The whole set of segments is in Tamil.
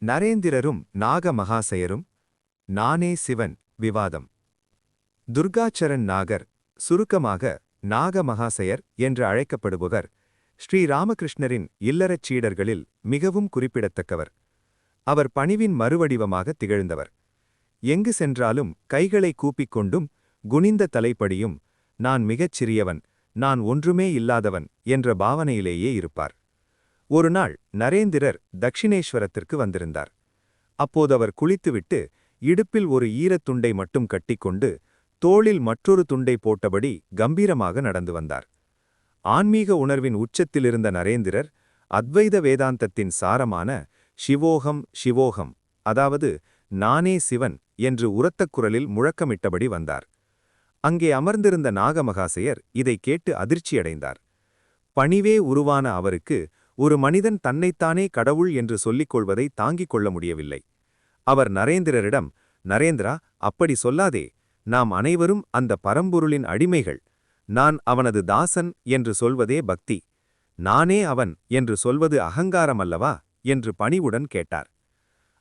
நரேந்திரரும் நாக மகாசயரும். நானே சிவன் விவாதம். துர்காச்சரண் நாகர், சுருக்கமாக நாக மகாசயர் என்று அழைக்கப்படுபவர், ஸ்ரீ ராமகிருஷ்ணரின் இல்லறச் சீடர்களில் மிகவும் குறிப்பிடத்தக்கவர். அவர் பணிவின் மறுவடிவமாக திகழ்ந்தவர். எங்கு சென்றாலும் கைகளை கூப்பிக் கொண்டும் குனிந்த தலைப்படியும் நான் மிகச் சிறியவன், நான் ஒன்றுமே இல்லாதவன் என்ற பாவனையிலேயே இருப்பார். ஒருநாள் நரேந்திரர் தக்ஷிணேஸ்வரத்திற்கு வந்திருந்தார். அப்போது அவர் குளித்துவிட்டு இடுப்பில் ஒரு ஈரத்துண்டை மட்டும் கட்டிக்கொண்டு தோளில் மற்றொரு துண்டை போட்டபடி கம்பீரமாக நடந்து வந்தார். ஆன்மீக உணர்வின் உச்சத்திலிருந்த நரேந்திரர் அத்வைத வேதாந்தத்தின் சாரமான சிவோகம் சிவோகம், அதாவது நானே சிவன் என்று உரத்த குரலில் முழக்கமிட்டபடி வந்தார். அங்கே அமர்ந்திருந்த நாகமகாசயர் இதை கேட்டு அதிர்ச்சியடைந்தார். பணிவே உருவான அவருக்கு ஒரு மனிதன் தன்னைத்தானே கடவுள் என்று சொல்லிக் கொள்வதை தாங்கிக் கொள்ள முடியவில்லை. அவர் நரேந்திரரிடம், நரேந்திரா, அப்படி சொல்லாதே, நாம் அனைவரும் அந்த பரம்பொருளின் அடிமைகள். நான் அவனது தாசன் என்று சொல்வதே பக்தி. நானே அவன் என்று சொல்வது அகங்காரம் அல்லவா என்று பணிவுடன் கேட்டார்.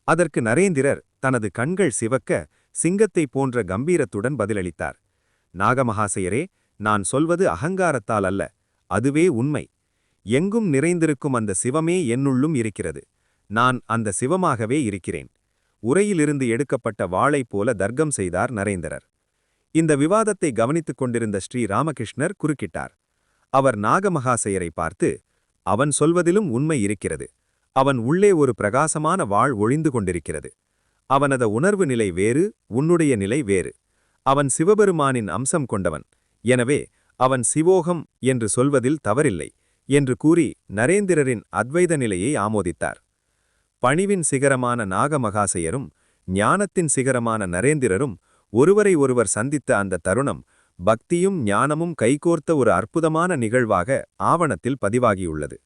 அதற்கு நரேந்திரர் தனது கண்கள் சிவக்க சிங்கத்தைப் போன்ற கம்பீரத்துடன் பதிலளித்தார். நாகமகாசயரே, நான் சொல்வது அகங்காரத்தால் அல்ல, அதுவே உண்மை. எங்கும் நிறைந்திருக்கும் அந்த சிவமே என்னுள்ளும் இருக்கிறது. நான் அந்த சிவமாகவே இருக்கிறேன். உரையிலிருந்து எடுக்கப்பட்ட வாளைப் போல தர்க்கம் செய்தார் நரேந்திரர். இந்த விவாதத்தை கவனித்துக் கொண்டிருந்த ஸ்ரீ ராமகிருஷ்ணர் குறுக்கிட்டார். அவர் நாகமகாசயரை பார்த்து, அவன் சொல்வதிலும் உண்மை இருக்கிறது. அவன் உள்ளே ஒரு பிரகாசமான வாழ் ஒழிந்து கொண்டிருக்கிறது. அவனது உணர்வு நிலை வேறு, உன்னுடைய நிலை வேறு. அவன் சிவபெருமானின் அம்சம் கொண்டவன். எனவே அவன் சிவோகம் என்று சொல்வதில் தவறில்லை என்று கூறி நரேந்திரரின் அத்வைத நிலையை ஆமோதித்தார். பணிவின் சிகரமான நாகமகாசயரும் ஞானத்தின் சிகரமான நரேந்திரரும் ஒருவரை ஒருவர் சந்தித்த அந்த தருணம் பக்தியும் ஞானமும் கைகோர்த்த ஒரு அற்புதமான நிகழ்வாக ஆவணத்தில் பதிவாகியுள்ளது.